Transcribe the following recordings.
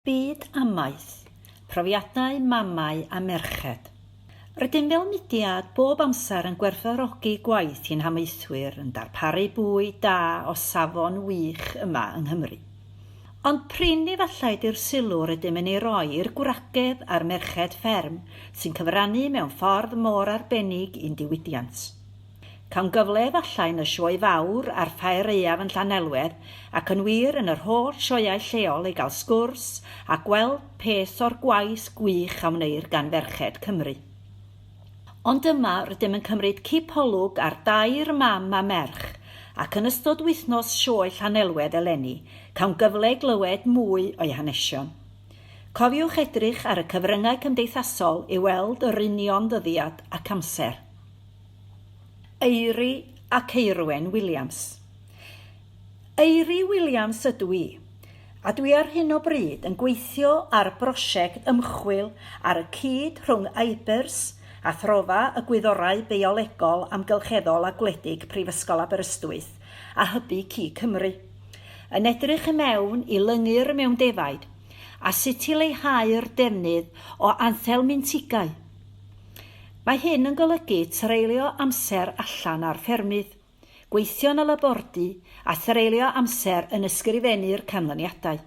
Byd amaeth, profiadau mamau a merched. Rydym fel mudiad bob amser yn gwerthfawrogi gwaith i'n hamaethwyr yn darparu bwyd da o safon wych yma yng Nghymru. Ond prin efallai di'r sylw rydym yn ei roi i'r gwragedd a'r merched fferm sy'n cyfrannu mewn ffordd mor arbennig i'n diwydiant. Cawn gyfle efallai yn y sioe fawr a'r Ffair Euaf yn Llanelwedd ac yn wir yn yr holl sioeau lleol i gael sgwrs a gweld peth o'r gwaith gwych a wneir gan ferched Cymru. Ond yma rydym yn cymryd cipolwg ar 2 mam a merch ac yn ystod wythnos sioe Llanelwedd eleni cawn gyfle glywed mwy o'i hanesion. Cofiwch edrych ar y cyfryngau cymdeithasol i weld yr union ddyddiad ac amser. Eiri ac Eirwen Williams. Eiri Williams ydw i, a dwi ar hyn o bryd yn gweithio ar brosiect ymchwil ar y cyd rhwng Eibers a throfa y gwyddorau biolegol amgylcheddol a gwledig Prifysgol Aberystwyth a hybu Ci Cymru, yn edrych y mewn i lyngu'r mewn defaid a sut i leihau'r defnydd o anthelmintigau. Mae hyn yn golygu treulio amser allan ar ffermydd, gweithio yn y labordy a treulio amser yn ysgrifennu'r canlyniadau.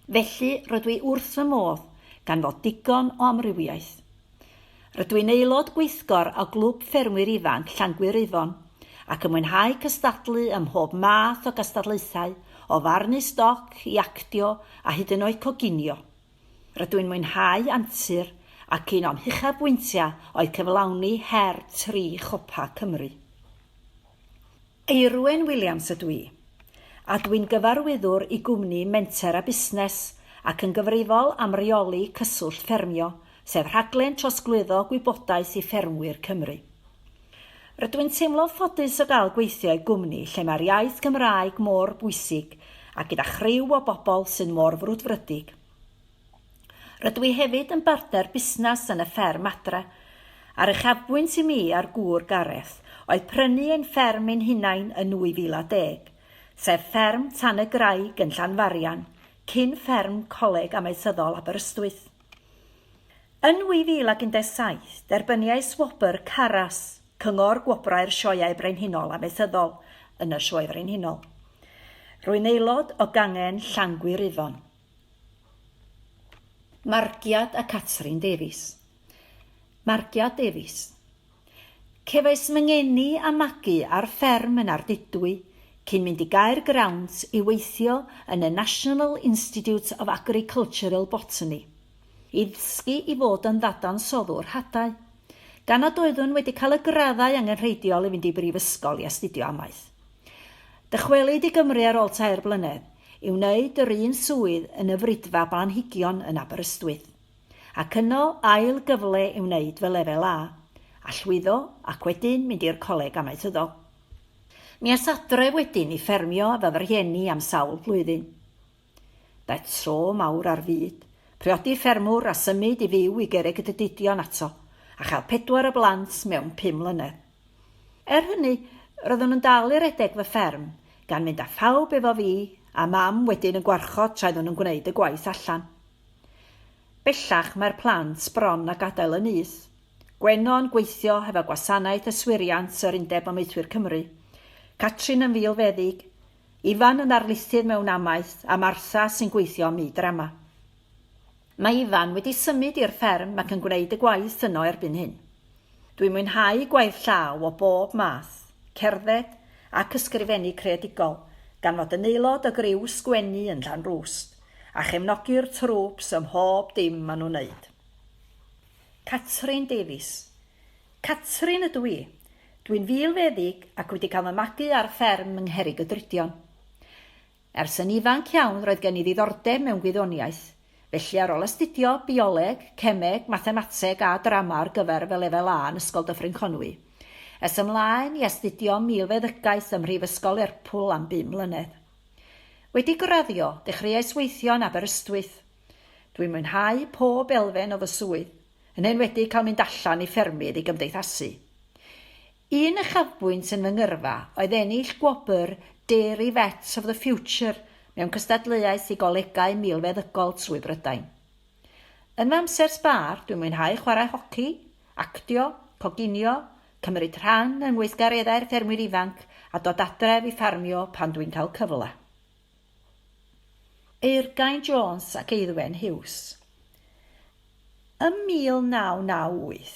Felly rydw i wrth fy modd gan fod digon o amrywiaeth. Rydw i'n aelod gweithgor o glwb ffermwyr ifanc Llangwyr ac yn mwynhau cystadlu ym mhob math o gystadlaethau o farnu stoc i actio a hyd yn oed coginio. Rydw i'n mwynhau antur ac un o'm uchafbwyntiau oedd cyflawni her 3 chopa Cymru. Eirwen Williams ydw i, a dwi'n gyfarwyddwr i gwmni menter a busnes ac yn gyfrifol am reoli cyswllt ffermio, sef rhaglen trosglwyddo gwybodaeth i ffermwyr Cymru. Rydw i'n teimlo ffodus o gael gweithio i gwmni lle mae'r iaith Gymraeg mor bwysig a gyda chriw o bobl sy'n mor frwdfrydig. Rydw i hefyd yn barter busnes yn y fferm adre, a'r uchafbwynt i mi ar gŵr Gareth oedd prynu ein fferm ein hunain yn 2010, sef fferm Tan y Graig yn Llanfarian, cyn fferm Coleg Amaethyddol Aberystwyth. Yn 2017, derbynais wobr Caras, cyngor gwobrau'r sioeau brenhinol amaethyddol yn y sioe brenhinol. Rwy'n aelod o gangen Llangwyr Ifon. Margiad a Catrin Davies. Margiad Davies. Cefais myngeni a magu ar fferm yn Ardudwy cyn mynd i Gaergrawnt i weithio yn y National Institute of Agricultural Botany, i ddysgu i fod yn ddadansodwr hadau, gan nad oeddwn wedi cael y graddau angenrheidiol i fynd i brifysgol i astudio amaeth. Dychwelid i Gymru ar ôl 3 blynedd i wneud yr un swydd yn y frydfa blanhigion yn Aberystwyth, ac yno ail gyfle i wneud fel lefel A, a llwyddo ac wedyn mynd i'r Coleg Amaethyddol. Mi as adre wedyn i ffermio efo fy rhieni am sawl blwyddyn. Daeth tro mawr ar fyd, priodi ffermwr a symud i fyw i Gerrig y Dydion ato, a chael 4 y blant mewn 5 mlynedd. Hynny, roeddwn yn dal i redeg fy fferm, gan mynd â phawb efo fi, a mam wedyn yn gwarchod traedd nhw'n gwneud y gwaith allan. Bellach mae'r plant bron a gadael yn nyth. Gwenno yn gweithio hefo gwasanaeth yswiriant yr Undeb Amaethwyr Cymru, Catrin yn filfeddig, Ifan yn arlithydd mewn amaeth a Martha sy'n gweithio am myd drama. Mae Ifan wedi symud i'r fferm ac yn gwneud y gwaith yno erbyn hyn. Dwi'n mwynhau gwaith llaw o bob math, cerdded ac ysgrifennu creadigol, gan fod yn aelod o griw sgwennu yn Llanrwst, a chefnogi'r trwps ym mhob dim maen nhw'n wneud. Catrin Davies. Catrin ydw i. Dwi'n filfeddig ac wedi cael fy magu ar fferm yng Ngherrig y Drydion. Ers yn ifanc iawn roedd gen i ddiddordeb mewn gwyddoniaeth, felly ar ôl astudio bioleg, cemeg, mathemateg a drama ar gyfer fel lefel A yn Ysgol Dyffryn Conwy, es ymlaen i astudio milfeddygaeth ym Mhrifysgol Lerpwl am 5 mlynedd. Wedi graddio, dechreuais weithio yn Aberystwyth. Dwi'n mwynhau pob elfen o fy swydd, yn enwedig cael mynd allan i ffermydd i gymdeithasu. Un uchafbwynt yn fy ngyrfa oedd ennill gwobr Dairy Vets of the Future mewn cystadleuaeth i golegau milfeddygol trwy Brydain. Yn fy amser sbar, dwi'n mwynhau chwarae hoci, actio, coginio, cymryd rhan yn weithgareddau'r ffermwyr ifanc a dod adref i ffarmio pan dwi'n cael cyfle. Eirgain Jones ac Eiddwen Hughes. Ym 1998,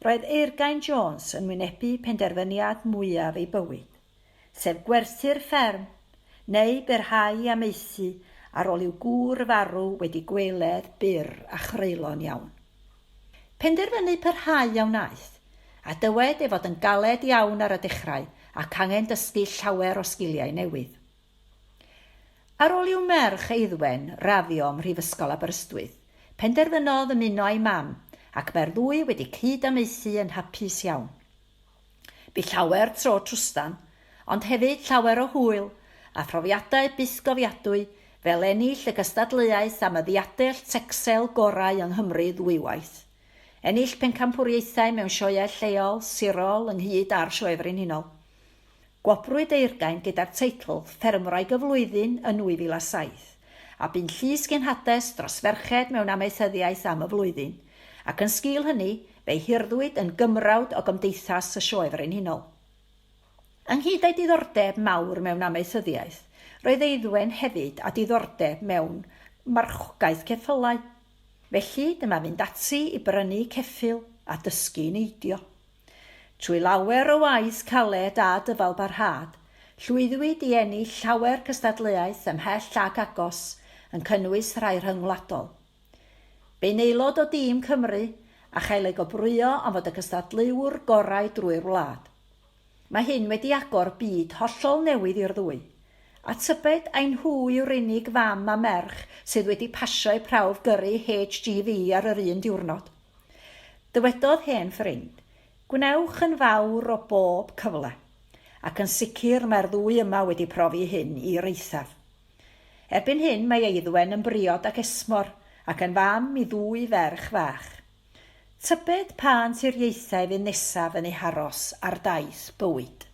roedd Eirgain Jones yn wynebu penderfyniad mwyaf ei bywyd, sef gwerthu'r fferm neu berhau amaethu ar ôl i'w gŵr farw wedi gweled byr a chreulon iawn. Penderfynu parhau a wnaeth, a dywed ei fod yn galed iawn ar y dechrau ac angen dysgu llawer o sgiliau newydd. Ar ôl i'w merch Eiddwen raddio ym Mhrifysgol Aberystwyth, penderfynodd ymuno a'i mam ac mae'r ddwy wedi cyd-amaethu yn hapus iawn. Bu llawer tro trwstan, ond hefyd llawer o hwyl a phrofiadau byth gofiadwy fel ennill y gystadleuaeth am y ddiadell tecsel gorau yng Nghymru ddwywaith. Ennill pencampwriaethau mewn sioeau lleol, sirol, ynghyd a'r sioe Frenhinol. Gwobrwyd Eirgain gyda'r teitl Ffermwraig y Flwyddyn yn 2007 a bu'n llys genhades dros ferched mewn amaethyddiaeth am y flwyddyn ac yn sgil hynny fe'i hirddwyd yn gymrawd o gymdeithas y sioe Frenhinol. Ynghyd â'i diddordeb mawr mewn amaethyddiaeth, roedd Eiddwen hefyd a diddordeb mewn marchogaeth ceffylau. Felly dyma fynd ati i brynu ceffyl a dysgu neidio. Trwy lawer o waith caled a dyfal barhad, llwyddwyd i ennill llawer cystadleuaeth ymhell ag agos yn cynnwys rhai rhyngwladol. Bu'n aelod o dîm Cymru a chael ei gobrwyo am fod y cystadleuwr gorau drwy'r wlad. Mae hyn wedi agor byd hollol newydd i'r ddwy, a tybed ein nhw yw'r unig fam a merch sydd wedi pasio eu prawf gyrru HGV ar yr un diwrnod. Dywedodd hen ffrind, gwnewch yn fawr o bob cyfle, ac yn sicr mae'r ddwy yma wedi profi hyn i'r eithaf. Erbyn hyn mae Eiddwen yn briod ac esmor ac yn fam i ddwy ferch fach. Tybed pa anturiaethau fydd nesaf yn ei haros ar daith bywyd.